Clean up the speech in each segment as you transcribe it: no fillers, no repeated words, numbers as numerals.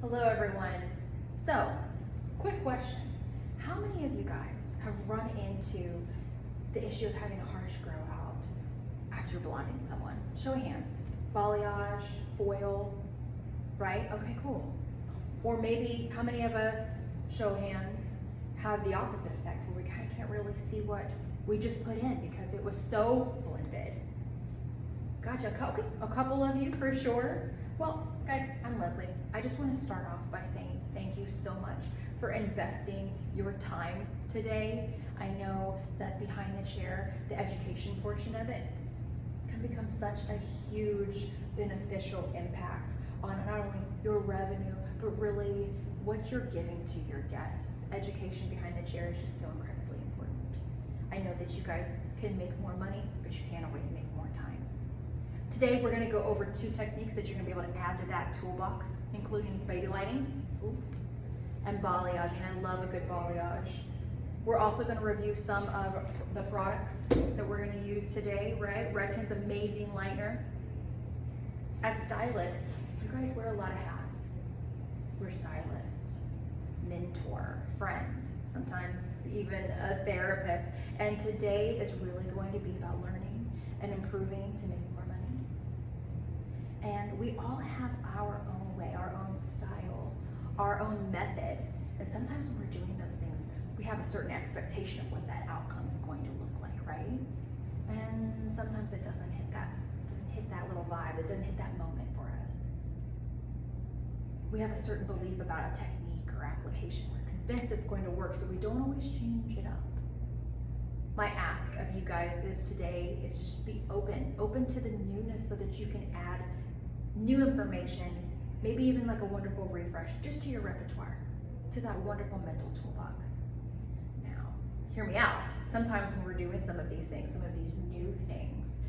Hello everyone. So, quick question. How many of you guys have run into the issue of having a harsh grow out after you're blonding someone? Show of hands. Balayage, foil, right? Okay, cool. Or maybe how many of us, show of hands, have the opposite effect where we kind of can't really see what we just put in because it was so blended? Gotcha, a couple of you for sure. Well, guys, I'm Leslie. I just want to start off by saying thank you so much for investing your time today. I know that behind the chair, the education portion of it can become such a huge beneficial impact on not only your revenue, but really what you're giving to your guests. Education behind the chair is just so incredibly important. I know that you guys can make more money, but you can't always make more time. Today, we're gonna go over 2 techniques that you're gonna be able to add to that toolbox, including baby lighting and balayaging. I love a good balayage. We're also gonna review some of the products that we're gonna use today, right? Redken's amazing lightener. As stylists, you guys wear a lot of hats. We're stylist, mentor, friend, sometimes even a therapist. And today is really going to be about learning and improving to make more money. And we all have our own way, our own style, our own method. And sometimes when we're doing those things, we have a certain expectation of what that outcome is going to look like, right? And sometimes it doesn't hit that little vibe, it doesn't hit that moment for us. We have a certain belief about a technique or application. We're convinced it's going to work, so we don't always change it up. My ask of you guys is today is just be open to the newness so that you can add new information, maybe even like a wonderful refresh just to your repertoire, to that wonderful mental toolbox. Now, hear me out. Sometimes when we're doing some of these things, some of these new things,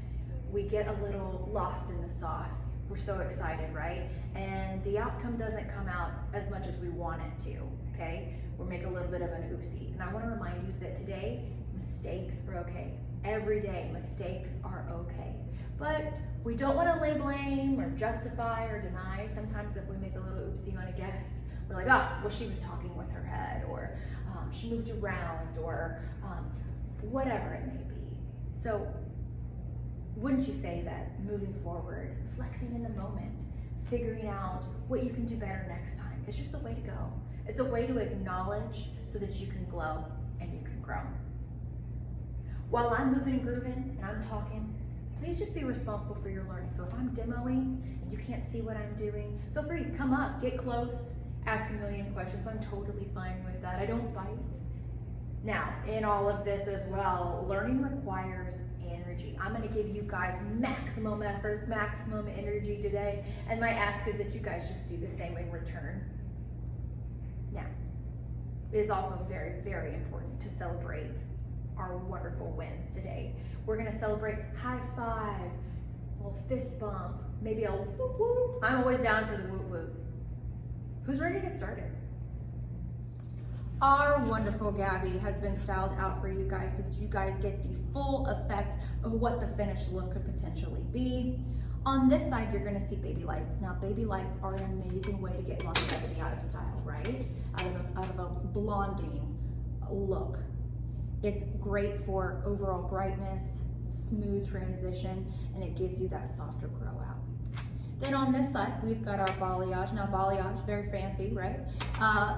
we get a little lost in the sauce. We're so excited, right? And the outcome doesn't come out as much as we want it to, okay? We'll make a little bit of an oopsie. And I want to remind you that today, mistakes are okay. Every day, mistakes are okay. But we don't want to lay blame or justify or deny. Sometimes if we make a little oopsie on a guest, we're like, oh, well, she was talking with her head, or she moved around, or whatever it may be. So wouldn't you say that moving forward, flexing in the moment, figuring out what you can do better next time is just the way to go. It's a way to acknowledge so that you can glow and you can grow. While I'm moving and grooving and I'm talking, please just be responsible for your learning. So if I'm demoing and you can't see what I'm doing, feel free to come up, get close, ask a million questions. I'm totally fine with that. I don't bite. Now, in all of this as well, learning requires energy. I'm gonna give you guys maximum effort, maximum energy today, and my ask is that you guys just do the same in return. Now, it is also very, very important to celebrate our wonderful wins today. We're gonna celebrate high five, a little fist bump, maybe a woo woo. I'm always down for the woo woo. Who's ready to get started? Our wonderful Gabby has been styled out for you guys so that you guys get the full effect of what the finished look could potentially be. On this side, you're gonna see baby lights. Now, baby lights are an amazing way to get longevity out of style, right? Out of a blonding look. It's great for overall brightness, smooth transition, and it gives you that softer grow out. Then on this side, we've got our balayage. Now balayage, very fancy, right?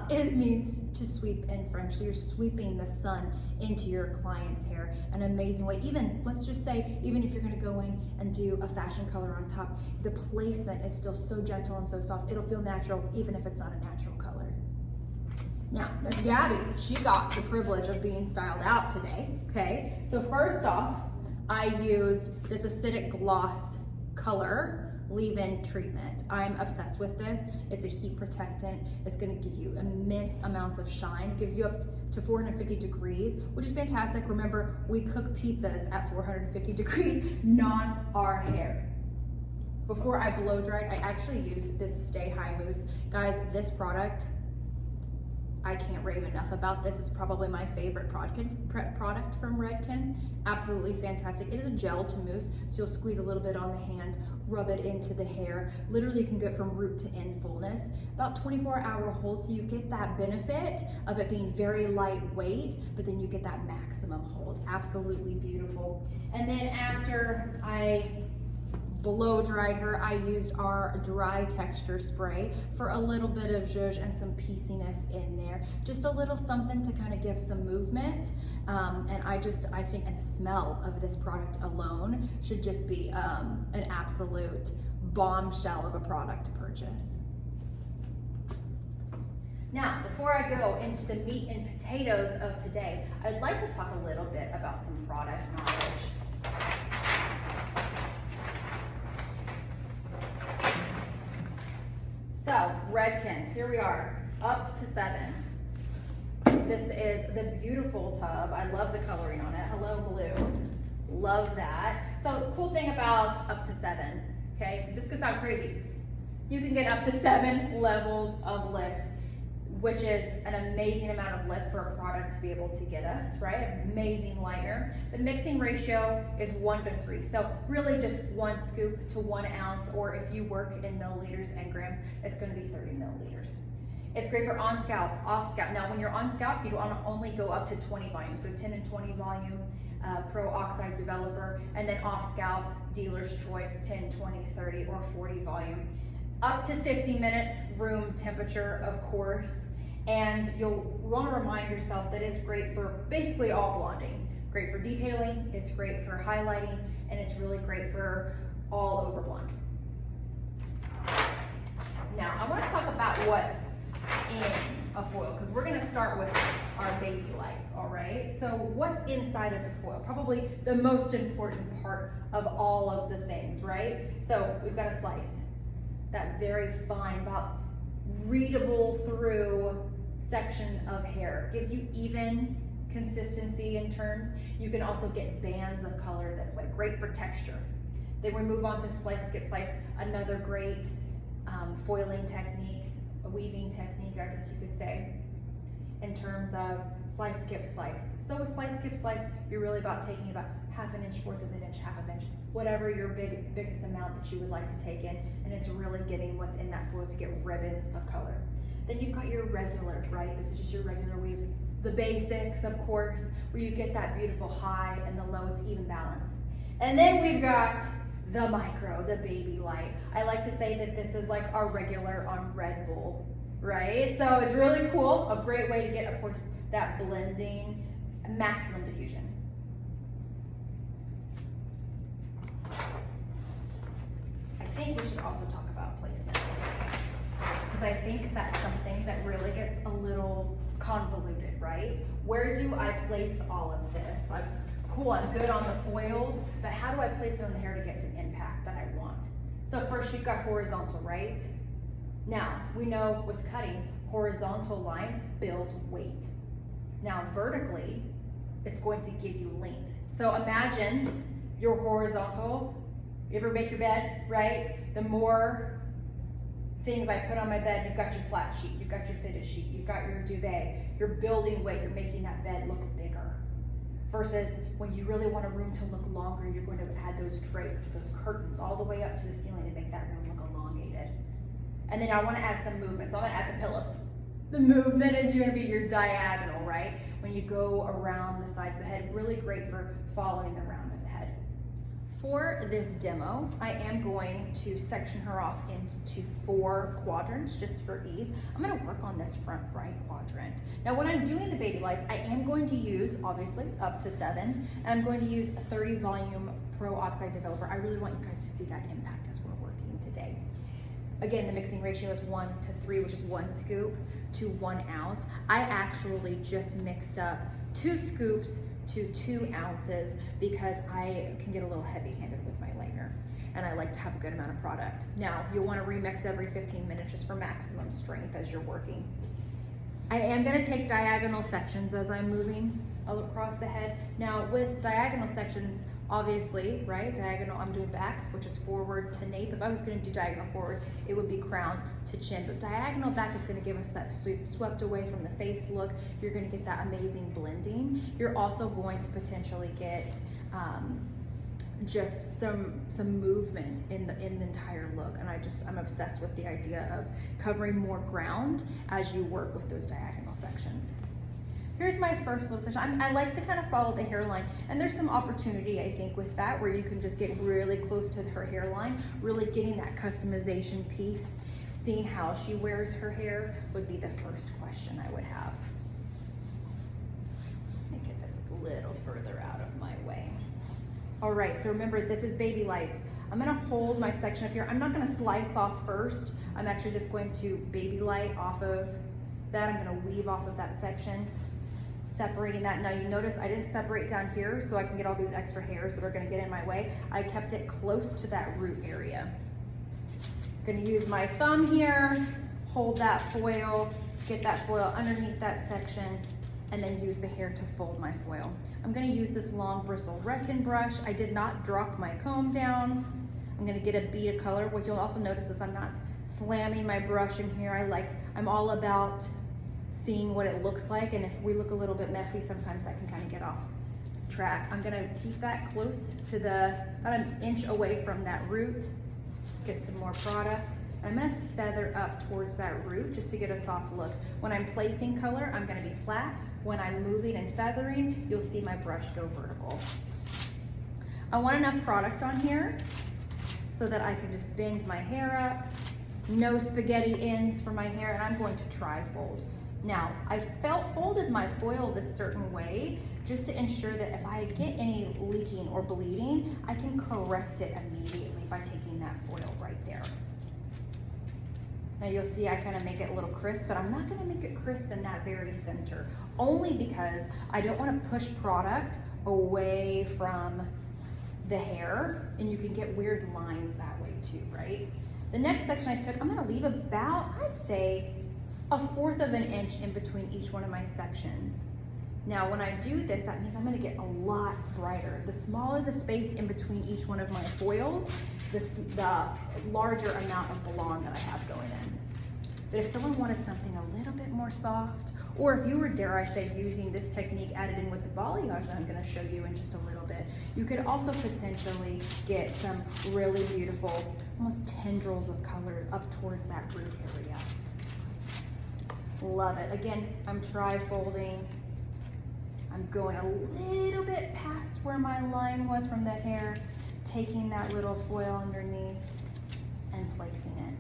It means to sweep in French. So you're sweeping the sun into your client's hair, an amazing way. Even, let's just say, even if you're gonna go in and do a fashion color on top, the placement is still so gentle and so soft, it'll feel natural even if it's not a natural color. Now, Miss Gabby, she got the privilege of being styled out today, okay? So first off, I used this acidic gloss color leave-in treatment. I'm obsessed with this. It's a heat protectant. It's gonna give you immense amounts of shine. It gives you up to 450 degrees, which is fantastic. Remember, we cook pizzas at 450 degrees, not our hair. Before I blow dried, I actually used this Stay High Mousse. Guys, this product, I can't rave enough about this. It's probably my favorite product from Redken. Absolutely fantastic. It is a gel to mousse, so you'll squeeze a little bit on the hand rub it into the hair. Literally, you can go from root to end fullness. About 24-hour hold, so you get that benefit of it being very lightweight, but then you get that maximum hold. Absolutely beautiful. And then after I blow dried her, I used our dry texture spray for a little bit of zhuzh and some pieciness in there. Just a little something to kind of give some movement. And I think, and the smell of this product alone should just be an absolute bombshell of a product to purchase. Now, before I go into the meat and potatoes of today, I'd like to talk a little bit about some product knowledge. So, Redken, here we are, up to 7. This is the beautiful tub. I love the coloring on it. Hello, blue. Love that. So, cool thing about up to 7, okay? This could sound crazy. You can get up to 7 levels of lift, which is an amazing amount of lift for a product to be able to get us, right? Amazing liner. The mixing ratio is 1:3. So really just 1 scoop to 1 ounce, or if you work in milliliters and grams, it's gonna be 30 milliliters. It's great for on scalp, off scalp. Now when you're on scalp, you don't only go up to 20 volume. So 10 and 20 volume, Pro Oxide Developer, and then off scalp, dealer's choice, 10, 20, 30, or 40 volume. Up to 50 minutes room temperature, of course, and you'll want to remind yourself that it's great for basically all blonding. Great for detailing, it's great for highlighting, and it's really great for all over blonde. Now, I want to talk about what's in a foil, because we're going to start with our baby lights, all right? So what's inside of the foil? Probably the most important part of all of the things, right? So we've got a slice. That very fine, about readable through section of hair. Gives you even consistency in terms. You can also get bands of color this way. Great for texture. Then we move on to slice, skip, slice. Another great foiling technique, a weaving technique, I guess you could say, in terms of slice, skip, slice. So with slice, skip, slice, you're really about taking about 1/2 inch, 1/4 of an inch, 1/2 inch, whatever your biggest amount that you would like to take in, and it's really getting what's in that foil to get ribbons of color. Then you've got your regular, right? This is just your regular weave. The basics, of course, where you get that beautiful high and the low, it's even balance. And then we've got the micro, the baby light. I like to say that this is like our regular on Red Bull, right? So it's really cool, a great way to get, of course, that blending, maximum diffusion. I think we should also talk about placement, because I think that's something that really gets a little convoluted, right? Where do I place all of this? Cool, I'm good on the foils, but how do I place it on the hair to get some impact that I want? So first you've got horizontal, right? Now, we know with cutting, horizontal lines build weight. Now vertically, it's going to give you length. So imagine your horizontal. You ever make your bed, right? The more things I put on my bed, you've got your flat sheet, you've got your fitted sheet, you've got your duvet, you're building weight, you're making that bed look bigger. Versus when you really want a room to look longer, you're going to add those drapes, those curtains all the way up to the ceiling to make that room look elongated. And then I want to add some movement, so I'm going to add some pillows. The movement is going to be your diagonal, right? When you go around the sides of the head, really great for following the round of the head. For this demo, I am going to section her off into 4 quadrants just for ease. I'm going to work on this front right quadrant. Now when I'm doing the baby lights, I am going to use, obviously, up to 7, and I'm going to use a 30 volume Pro Oxide Developer. I really want you guys to see that impact as we're working today. Again, the mixing ratio is 1:3, which is 1 scoop to 1 ounce. I actually just mixed up 2 scoops to 2 ounces because I can get a little heavy-handed with my liner, and I like to have a good amount of product. Now, you'll want to remix every 15 minutes just for maximum strength as you're working. I am going to take diagonal sections as I'm moving across the head. Now, with diagonal sections, obviously, right, diagonal, I'm doing back, which is forward to nape. If I was going to do diagonal forward, it would be crown to chin, but diagonal back is going to give us that swept away from the face look. You're going to get that amazing blending. You're also going to potentially get just some movement in the entire look. And I'm obsessed with the idea of covering more ground as you work with those diagonal sections. Here's my first little section. I like to kind of follow the hairline, and there's some opportunity, I think, with that, where you can just get really close to her hairline, really getting that customization piece. Seeing how she wears her hair would be the first question I would have. Let me get this a little further out of my way. All right, so remember, this is baby lights. I'm gonna hold my section up here. I'm not gonna slice off first. I'm actually just going to baby light off of that. I'm gonna weave off of that section, separating that. Now you notice I didn't separate down here so I can get all these extra hairs that are gonna get in my way. I kept it close to that root area. Gonna use my thumb here, hold that foil, get that foil underneath that section, and then use the hair to fold my foil. I'm gonna use this long bristle Redken brush. I did not drop my comb down. I'm gonna get a bead of color. What you'll also notice is I'm not slamming my brush in here. I'm all about seeing what it looks like, and if we look a little bit messy, sometimes that can kind of get off track. I'm gonna keep that close to about an inch away from that root, get some more product. I'm gonna feather up towards that root just to get a soft look. When I'm placing color, I'm gonna be flat. When I'm moving and feathering, you'll see my brush go vertical. I want enough product on here so that I can just bend my hair up. No spaghetti ends for my hair, and I'm going to tri-fold. Now, I folded my foil this certain way just to ensure that if I get any leaking or bleeding, I can correct it immediately by taking that foil right there. Now you'll see I kind of make it a little crisp, but I'm not gonna make it crisp in that very center, only because I don't wanna push product away from the hair, and you can get weird lines that way too, right? The next section I took, I'm gonna leave about, I'd say, 1/4 of an inch in between each one of my sections. Now, when I do this, that means I'm gonna get a lot brighter. The smaller the space in between each one of my foils, the larger amount of blonde that I have going in. But if someone wanted something a little bit more soft, or if you were, dare I say, using this technique added in with the balayage that I'm gonna show you in just a little bit, you could also potentially get some really beautiful, almost tendrils of color up towards that root area. Love it. Again, I'm tri-folding. I'm going a little bit past where my line was from that hair, taking that little foil underneath and placing it.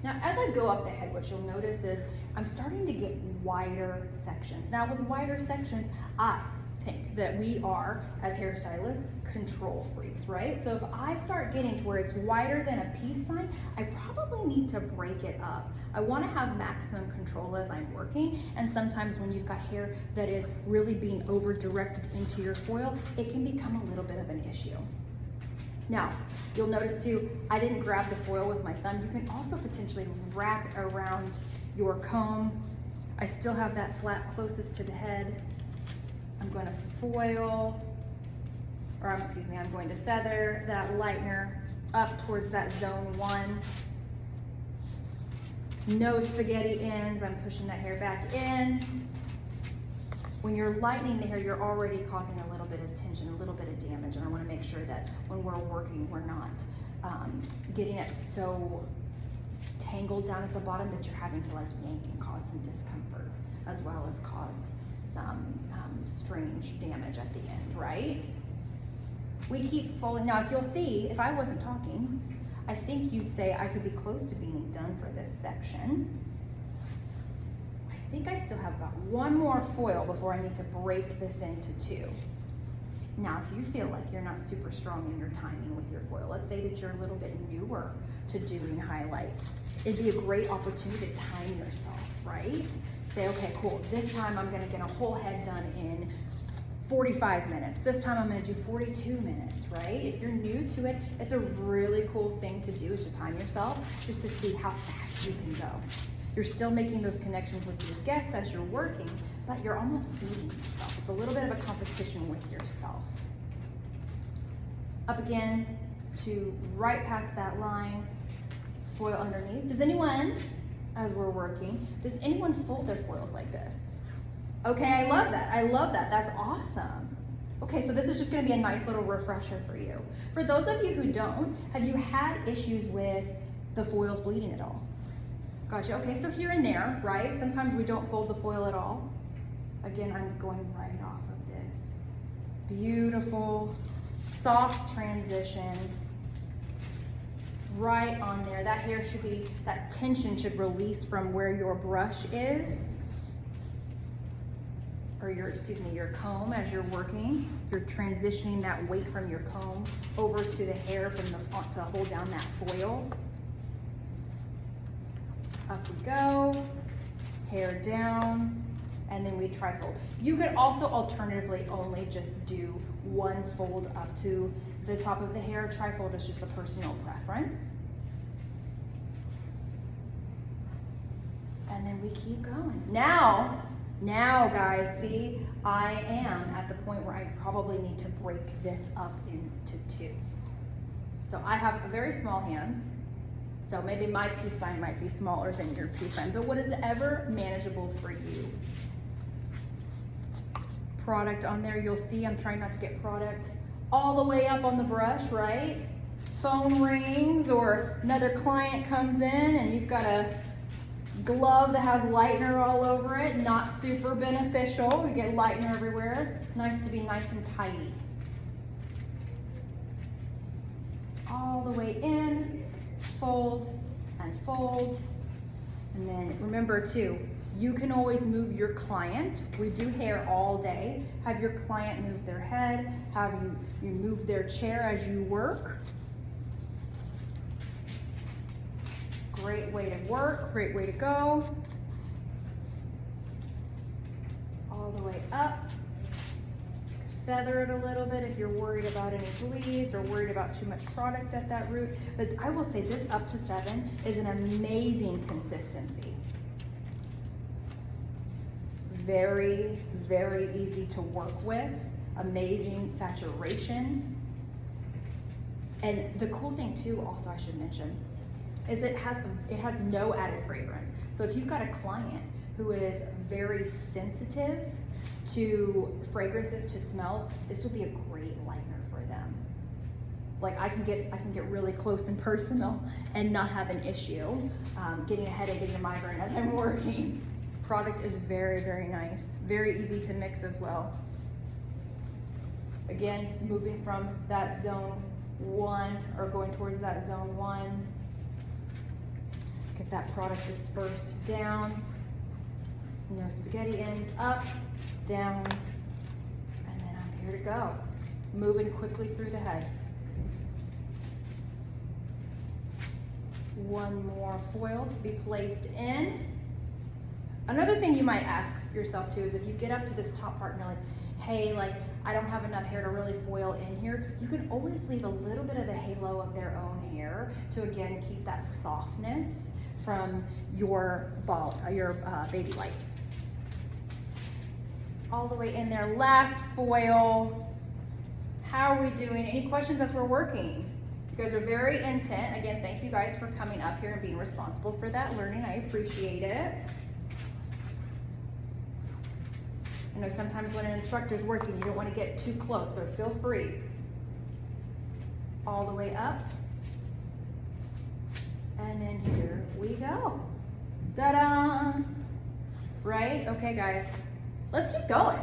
Now, as I go up the head, what you'll notice is I'm starting to get wider sections. Now, with wider sections, I think that we are, as hairstylists, control freaks, right? So if I start getting to where it's wider than a peace sign, I probably need to break it up. I want to have maximum control as I'm working, and sometimes when you've got hair that is really being over directed into your foil, it can become a little bit of an issue. Now, you'll notice too, I didn't grab the foil with my thumb. You can also potentially wrap it around your comb. I still have that flat closest to the head. I'm going to I'm going to feather that lightener up towards that zone 1. No spaghetti ends, I'm pushing that hair back in. When you're lightening the hair, you're already causing a little bit of tension, a little bit of damage, and I want to make sure that when we're working, we're not getting it so tangled down at the bottom that you're having to like yank and cause some discomfort, as well as cause some strange damage at the end, right? We keep folding. Now, if you'll see, if I wasn't talking, I think you'd say I could be close to being done for this section. I think I still have about one more foil before I need to break this into 2. Now, if you feel like you're not super strong in your timing with your foil, let's say that you're a little bit newer to doing highlights, it'd be a great opportunity to time yourself, right? Say, okay, cool, this time I'm gonna get a whole head done in 45 minutes. This time I'm gonna do 42 minutes, right? If you're new to it, it's a really cool thing to do, is to time yourself, just to see how fast you can go. You're still making those connections with your guests as you're working, but you're almost beating yourself. It's a little bit of a competition with yourself. Up again to right past that line, foil underneath. Does anyone, as we're working, does anyone fold their foils like this? Okay, I love that. I love that. That's awesome. Okay, so this is just gonna be a nice little refresher for you. For those of you who don't, have you had issues with the foils bleeding at all? Gotcha, okay, so here and there, right? Sometimes we don't fold the foil at all. Again, I'm going right off of this. Beautiful, soft transition. Right on there. That hair should be, that tension should release from where your brush is. Or your comb as you're working. You're transitioning that weight from your comb over to the hair from the front to hold down that foil. Up we go, hair down, and then we tri-fold. You could also alternatively only just do one fold up to the top of the hair. Tri-fold is just a personal preference. And then we keep going. Now guys, see, I am at the point where I probably need to break this up into two. So I have very small hands. So maybe my peace sign might be smaller than your peace sign, but what is ever manageable for you? Product on there, you'll see I'm trying not to get product all the way up on the brush, right? Phone rings or another client comes in and you've got a glove that has lightener all over it, not super beneficial. You get lightener everywhere. Nice to be nice and tidy. All the way in, fold, and then remember too, you can always move your client. We do hair all day. Have your client move their head, have you move their chair as you work. Great way to work, great way to go. All the way up. Feather it a little bit if you're worried about any bleeds or worried about too much product at that root. But I will say this up to 7 is an amazing consistency. Very, very easy to work with. Amazing saturation. And the cool thing too, also I should mention, is it has no added fragrance. So if you've got a client who is very sensitive to fragrances, to smells, this would be a great lightener for them. Like I can get really close and personal and not have an issue getting a headache, getting a migraine as I'm working. Product is very, very nice. Very easy to mix as well. Again, moving from that zone 1 or going towards that zone 1. Get that product dispersed down. No spaghetti ends, up, down, and then I'm here to go. Moving quickly through the head. One more foil to be placed in. Another thing you might ask yourself too is if you get up to this top part and you're like, hey, like I don't have enough hair to really foil in here, you can always leave a little bit of a halo of their own hair to again keep that softness from your baby lights. All the way in there, last foil. How are we doing? Any questions as we're working? You guys are very intent. Again, thank you guys for coming up here and being responsible for that learning. I appreciate it. I know sometimes when an instructor's working, you don't want to get too close, but feel free. All the way up. And then here we go. Ta-da! Right? Okay, guys. Let's keep going.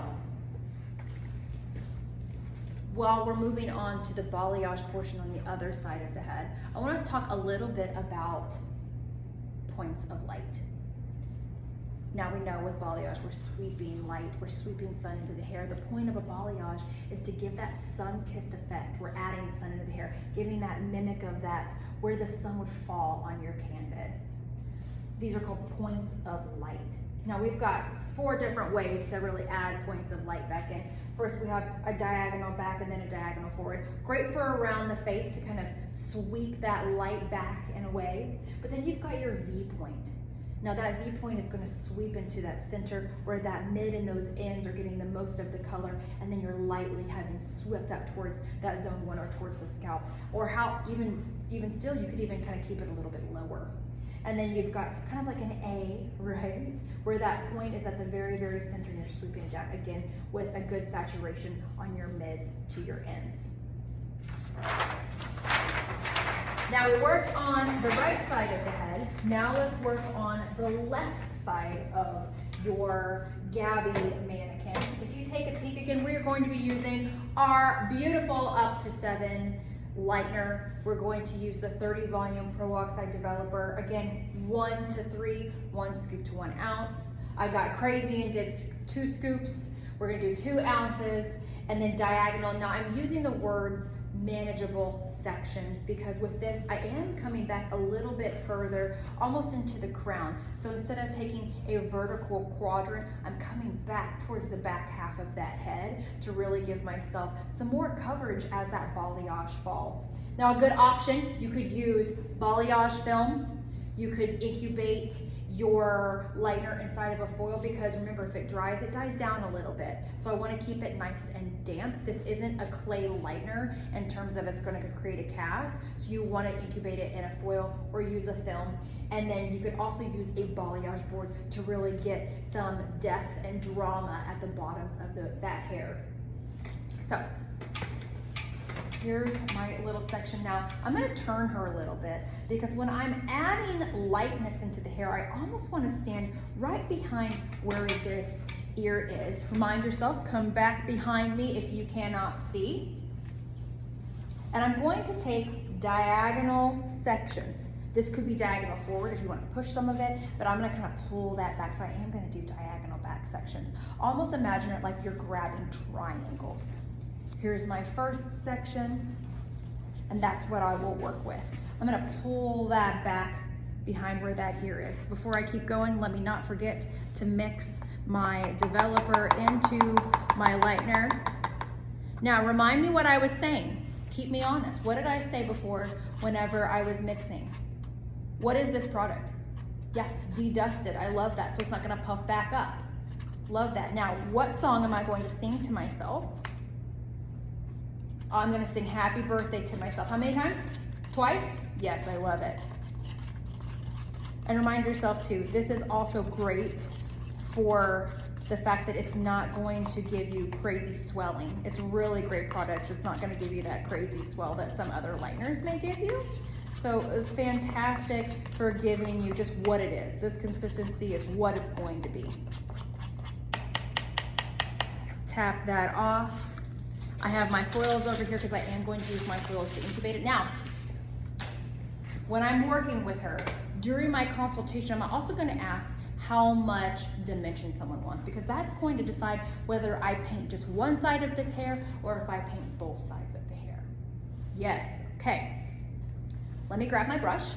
While we're moving on to the balayage portion on the other side of the head, I want us to talk a little bit about points of light. Now we know with balayage, we're sweeping light, we're sweeping sun into the hair. The point of a balayage is to give that sun-kissed effect. We're adding sun into the hair, giving that mimic of that, where the sun would fall on your canvas. These are called points of light. Now we've got 4 different ways to really add points of light back in. First we have a diagonal back and then a diagonal forward. Great for around the face to kind of sweep that light back and away. But then you've got your V point. Now that V point is going to sweep into that center where that mid and those ends are getting the most of the color, and then you're lightly having swept up towards that zone 1 or towards the scalp. Or how even still, you could even kind of keep it a little bit lower. And then you've got kind of like an A, right? Where that point is at the very, very center and you're sweeping it down, again, with a good saturation on your mids to your ends. Now we worked on the right side of the head. Now let's work on the left side of your Gabby mannequin. If you take a peek again, we're going to be using our beautiful up to 7 lightener. We're going to use the 30 volume Pro Oxide Developer. Again, 1 to 3, 1 scoop to 1 ounce. I got crazy and did 2 scoops. We're gonna do 2 ounces and then diagonal. Now I'm using the words manageable sections because with this I am coming back a little bit further, almost into the crown. So instead of taking a vertical quadrant, I'm coming back towards the back half of that head to really give myself some more coverage as that balayage falls. Now a good option, you could use balayage film, you could incubate your lightener inside of a foil because remember, if it dries, it dies down a little bit. So I want to keep it nice and damp. This isn't a clay lightener in terms of it's going to create a cast. So you want to incubate it in a foil or use a film. And then you could also use a balayage board to really get some depth and drama at the bottoms of that hair. So here's my little section now. I'm gonna turn her a little bit because when I'm adding lightness into the hair, I almost wanna stand right behind where this ear is. Remind yourself, come back behind me if you cannot see. And I'm going to take diagonal sections. This could be diagonal forward if you want to push some of it, but I'm gonna kind of pull that back. So I am gonna do diagonal back sections. Almost imagine it like you're grabbing triangles. Here's my first section, and that's what I will work with. I'm gonna pull that back behind where that ear is. Before I keep going, let me not forget to mix my developer into my lightener. Now, remind me what I was saying. Keep me honest. What did I say before whenever I was mixing? What is this product? Yeah, dedusted. I love that, so it's not gonna puff back up. Love that. Now, what song am I going to sing to myself? I'm gonna sing happy birthday to myself. How many times? Twice? Yes, I love it. And remind yourself too, this is also great for the fact that it's not going to give you crazy swelling. It's a really great product. It's not gonna give you that crazy swell that some other lighteners may give you. So fantastic for giving you just what it is. This consistency is what it's going to be. Tap that off. I have my foils over here because I am going to use my foils to incubate it. Now, when I'm working with her, during my consultation, I'm also going to ask how much dimension someone wants because that's going to decide whether I paint just one side of this hair or if I paint both sides of the hair. Yes, okay. Let me grab my brush.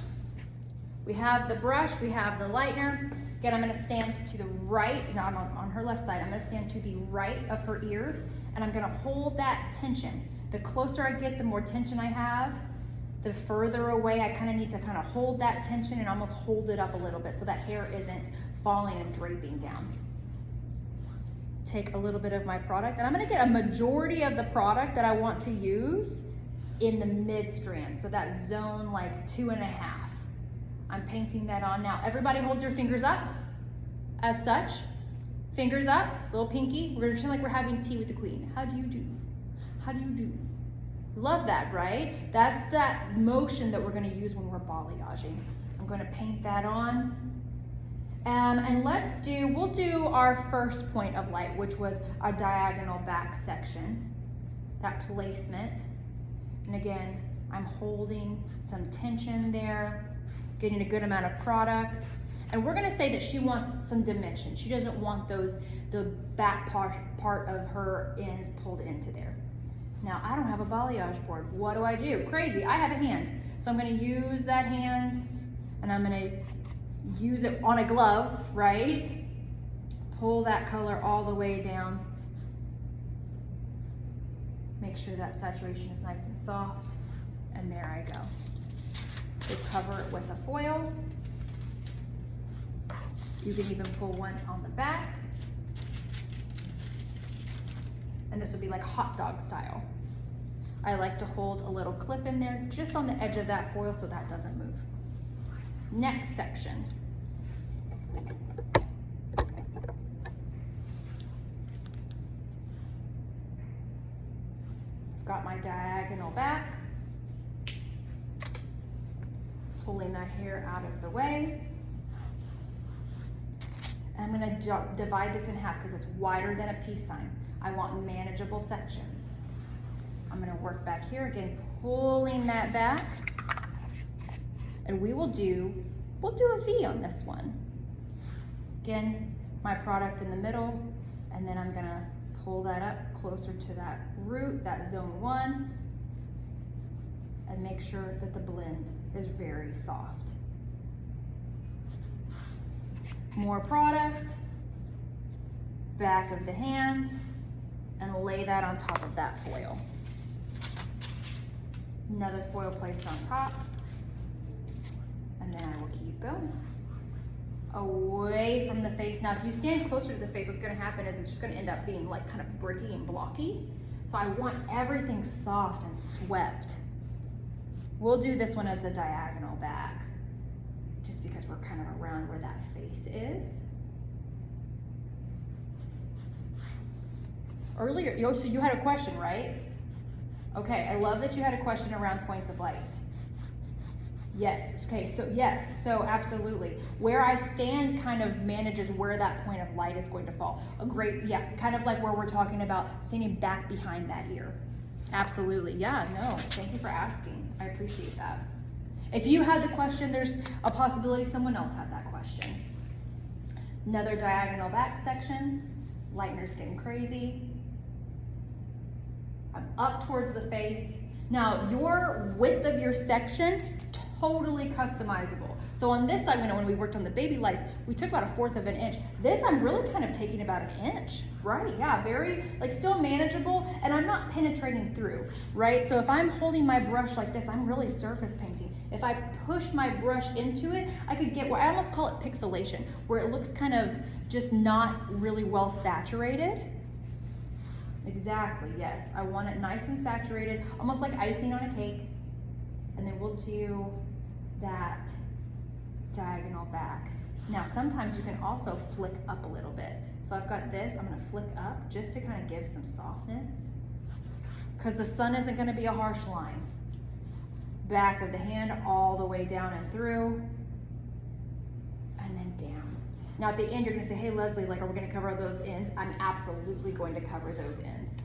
We have the brush, we have the lightener. Again, I'm going to stand to the right, not on her left side, I'm going to stand to the right of her ear. And I'm gonna hold that tension. The closer I get, the more tension I have. The further away, I kinda need to kinda hold that tension and almost hold it up a little bit so that hair isn't falling and draping down. Take a little bit of my product, and I'm gonna get a majority of the product that I want to use in the mid strand. So that zone like 2.5. I'm painting that on now. Everybody hold your fingers up as such. Fingers up, little pinky. We're gonna pretend like we're having tea with the queen. How do you do? How do you do? Love that, right? That's that motion that we're gonna use when we're balayaging. I'm gonna paint that on. And we'll do our first point of light, which was a diagonal back section, that placement. And again, I'm holding some tension there, getting a good amount of product. And we're gonna say that she wants some dimension. She doesn't want the back part of her ends pulled into there. Now, I don't have a balayage board. What do I do? Crazy, I have a hand. So I'm gonna use that hand and I'm gonna use it on a glove, right? Pull that color all the way down. Make sure that saturation is nice and soft. And there I go. We cover it with a foil. You can even pull one on the back. And this would be like hot dog style. I like to hold a little clip in there just on the edge of that foil so that doesn't move. Next section. Got my diagonal back. Pulling that hair out of the way. And I'm gonna divide this in half because it's wider than a peace sign. I want manageable sections. I'm gonna work back here again, pulling that back. And we'll do a V on this one. Again, my product in the middle, and then I'm gonna pull that up closer to that root, that zone 1, and make sure that the blend is very soft. More product, back of the hand, and lay that on top of that foil. Another foil placed on top, and then I will keep going. Away from the face. Now, if you stand closer to the face, what's gonna happen is it's just gonna end up being like kind of bricky and blocky. So I want everything soft and swept. We'll do this one as the diagonal back, just because we're kind of around where that face is. Earlier, so you had a question, right? Okay, I love that you had a question around points of light. Yes, okay, so absolutely. Where I stand kind of manages where that point of light is going to fall. A great, yeah, kind of like where we're talking about standing back behind that ear. Absolutely, yeah, no, thank you for asking. I appreciate that. If you had the question, there's a possibility someone else had that question. Another diagonal back section. Lightener's getting crazy. I'm up towards the face. Now, your width of your section, totally customizable. So on this side, when we worked on the baby lights, we took about 1/4 of an inch. This, I'm really kind of taking about 1 inch, right? Yeah, very, like still manageable, and I'm not penetrating through, right? So if I'm holding my brush like this, I'm really surface painting. If I push my brush into it, I could get, I almost call it pixelation, where it looks kind of just not really well saturated. Exactly, yes. I want it nice and saturated, almost like icing on a cake. And then we'll do that diagonal back. Now, sometimes you can also flick up a little bit. So I've got this, I'm gonna flick up just to kind of give some softness, because the sun isn't gonna be a harsh line. Back of the hand all the way down and through, and then down. Now at the end, you're gonna say, hey Leslie, like, are we gonna cover those ends? I'm absolutely going to cover those ends.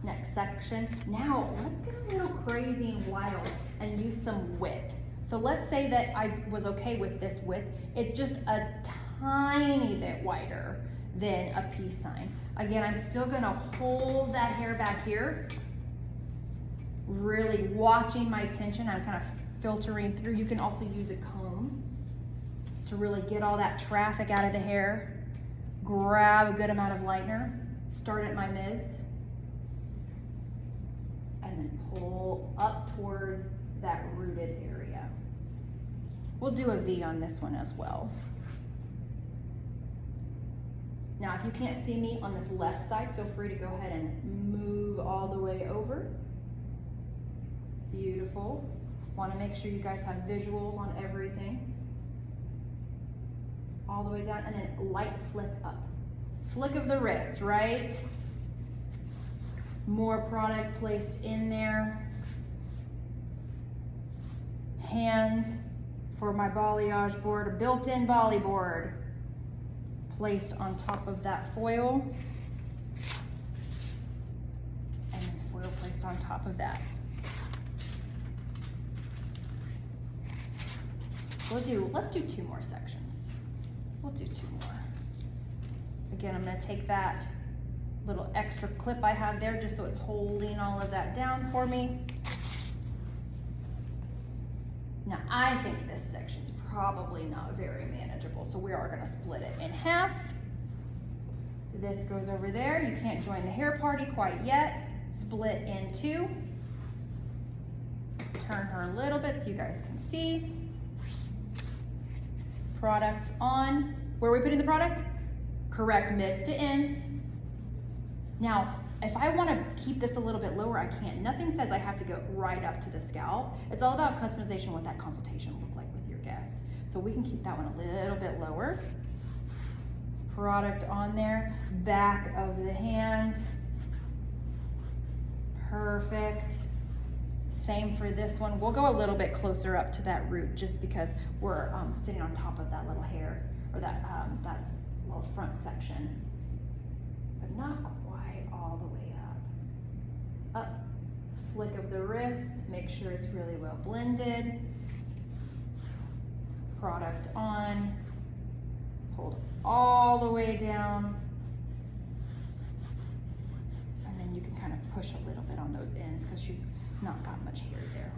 Next section. Now, let's get a little crazy and wild and use some width. So let's say that I was okay with this width. It's just a tiny bit wider than a peace sign. Again, I'm still gonna hold that hair back here, really watching my tension. I'm kind of filtering through. You can also use a comb to really get all that traffic out of the hair. Grab a good amount of lightener, start at my mids, and then pull up towards that rooted area. We'll do a V on this one as well. Now, if you can't see me on this left side, feel free to go ahead and move all the way over. Beautiful. Want to make sure you guys have visuals on everything. All the way down, and then light flick up. Flick of the wrist, right? More product placed in there. Hand for my balayage board, a built-in bali board placed on top of that foil. And then foil placed on top of that. Let's do 2 more sections. We'll do 2 more. Again, I'm gonna take that little extra clip I have there just so it's holding all of that down for me. Now, I think this section's probably not very manageable, so we are gonna split it in half. This goes over there. You can't join the hair party quite yet. Split in 2. Turn her a little bit so you guys can see. Product on. Where are we putting the product? Correct, mids to ends. Now, If I want to keep this a little bit lower, I can't. Nothing says I have to go right up to the scalp. It's all about customization, what that consultation will look like with your guest. So we can keep that one a little bit lower. Product on there, back of the hand. Perfect. Same for this one. We'll go a little bit closer up to that root just because we're sitting on top of that little hair, or that little front section, but not quite all the way up. Up, flick of the wrist, make sure it's really well blended. Product on, hold all the way down, and then you can kind of push a little bit on those ends because she's not got much hair there.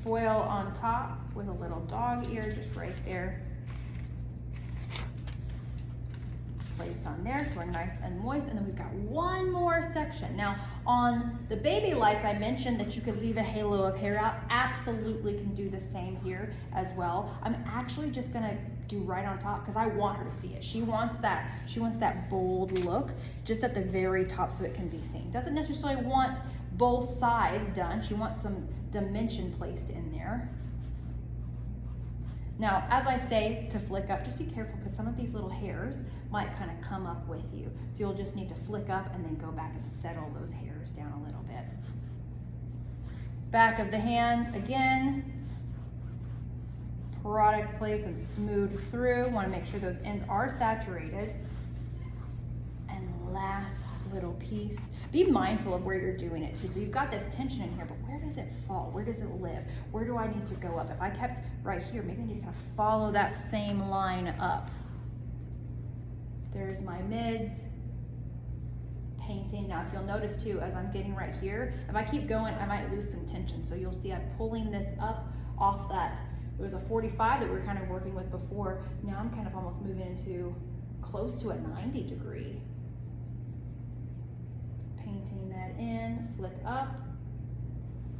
Foil on top with a little dog ear just right there. Placed on there so we're nice and moist, and then we've got one more section. Now on the baby lights, I mentioned that you could leave a halo of hair out. Absolutely can do the same here as well. I'm actually just gonna do right on top because I want her to see it. She wants that bold look just at the very top so it can be seen. Doesn't necessarily want both sides done. She wants some dimension placed in there. Now, as I say to flick up, just be careful because some of these little hairs might kind of come up with you. So you'll just need to flick up and then go back and settle those hairs down a little bit. Back of the hand, again. Product place and smooth through. Want to make sure those ends are saturated. And last little piece. Be mindful of where you're doing it too. So you've got this tension in here, but where does it fall? Where does it live? Where do I need to go up? If I kept right here, maybe I need to kind of follow that same line up. There's my mids. Painting. Now if you'll notice too, as I'm getting right here, if I keep going, I might lose some tension. So you'll see I'm pulling this up off that. It was a 45 that we were kind of working with before. Now I'm kind of almost moving into close to a 90 degree. Painting that in, flick up,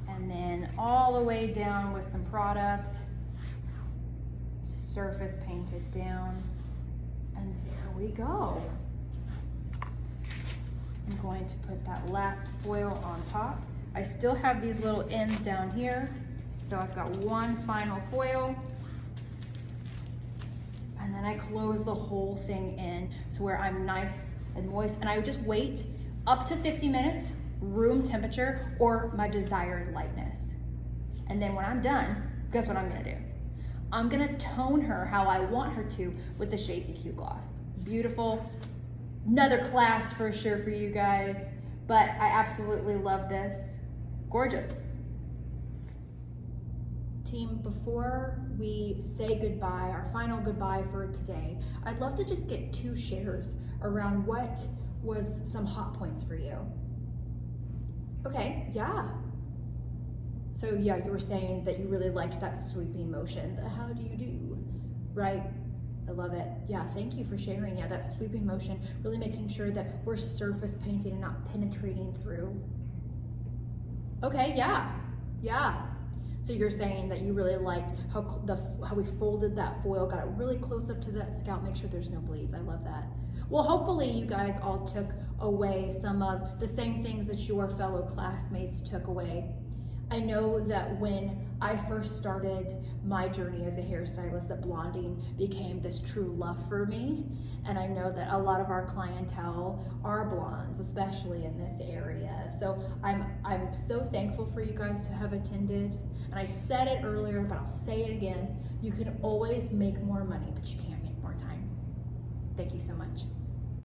and then all the way down with some product. Surface painted down, and there we go. I'm going to put that last foil on top. I still have these little ends down here, so I've got one final foil, and then I close the whole thing in so where I'm nice and moist, and I would just wait up to 50 minutes, room temperature, or my desired lightness. And then when I'm done, guess what I'm gonna do? I'm gonna tone her how I want her to with the Shades EQ Gloss. Beautiful, another class for sure for you guys, but I absolutely love this. Gorgeous. Team, before we say goodbye, our final goodbye for today, I'd love to just get 2 shares around what was some hot points for you. Okay, yeah. So yeah, you were saying that you really liked that sweeping motion. The how do you do, right? I love it. Yeah, thank you for sharing. Yeah, that sweeping motion, really making sure that we're surface painting and not penetrating through. Okay, yeah. So you're saying that you really liked how we folded that foil, got it really close up to that scalp, make sure there's no bleeds. I love that. Well, hopefully you guys all took away some of the same things that your fellow classmates took away. I know that when I first started my journey as a hairstylist, that blonding became this true love for me. And I know that a lot of our clientele are blondes, especially in this area. So I'm so thankful for you guys to have attended. And I said it earlier, but I'll say it again. You can always make more money, but you can't make more time. Thank you so much.